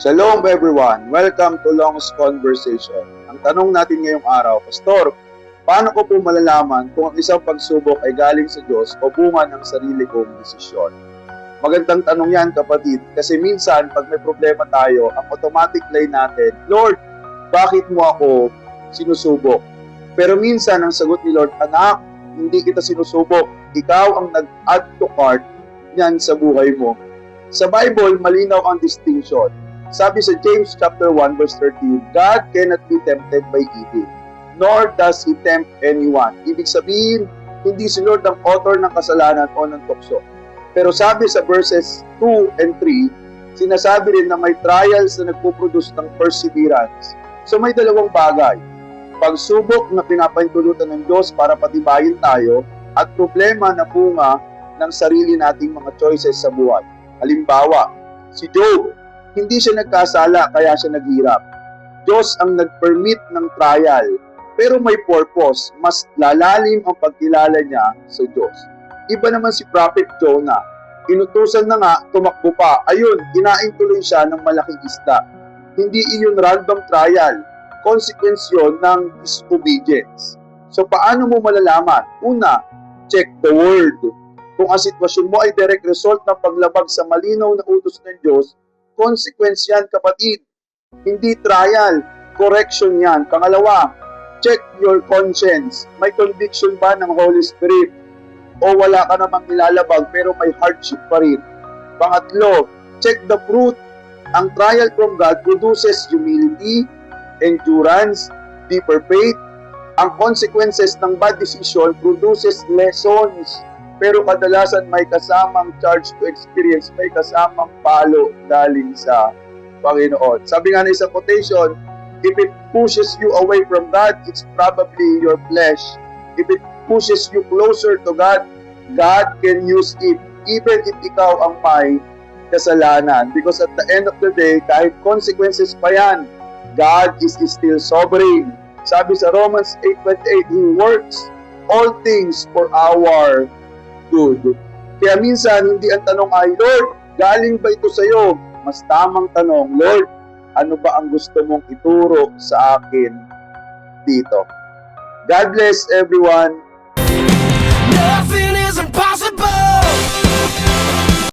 Shalom everyone! Welcome to Long's Conversation. Ang tanong natin ngayong araw, Pastor, paano ko po malalaman kung ang isang pagsubok ay galing sa Diyos o bunga ng sarili kong desisyon? Magandang tanong yan kapatid, kasi minsan pag may problema tayo, ang automatic line natin, Lord, bakit mo ako sinusubok? Pero minsan ang sagot ni Lord, anak, hindi kita sinusubok. Ikaw ang nag-add to cart niyan sa buhay mo. Sa Bible, malinaw ang distinction. Sabi sa James chapter 1 verse 13, God cannot be tempted by evil, nor does He tempt anyone. Ibig sabihin, hindi si Lord ang author ng kasalanan o ng tukso. Pero sabi sa verses 2 and 3, sinasabi rin na may trials na nagpuproduce ng perseverance. So may dalawang bagay. Pagsubok na pinapahintulutan ng Diyos para patibayin tayo at problema na bunga ng sarili nating mga choices sa buhay. Halimbawa, si Job, hindi siya nagkasala kaya siya naghirap. Diyos ang nag-permit ng trial, pero may purpose, mas lalalim ang pagkilala niya sa Diyos. Iba naman si Prophet Jonah, inutusan na nga, tumakbo pa. Ayun, kinain tuloy siya ng malaking isda. Hindi iyon random trial, consequence yun ng disobedience. So paano mo malalaman? Una, check the word. Kung ang sitwasyon mo ay direct result ng paglabag sa malinaw na utos ng Diyos, consequence yan kapatid. Hindi trial, correction yan. Pangalawa, check your conscience. May conviction ba ng Holy Spirit? O wala ka namang nilalabag pero may hardship pa rin? Pangatlo, check the fruit. Ang trial from God produces humility, endurance, deeper faith. Ang consequences ng bad decision produces lessons. Pero kadalasan may kasamang charge to experience, may kasamang palo galing sa Panginoon. Sabi nga na isang quotation, if it pushes you away from God, it's probably your flesh. If it pushes you closer to God, God can use it, even if ikaw ang may kasalanan. Because at the end of the day, kahit consequences pa yan, God is still sovereign. Sabi sa Romans 8:28, He works all things for our good. Kaya minsan, hindi ang tanong ay, Lord, galing ba ito sa iyo? Mas tamang tanong, Lord, ano ba ang gusto mong ituro sa akin dito? God bless everyone. Nothing is impossible.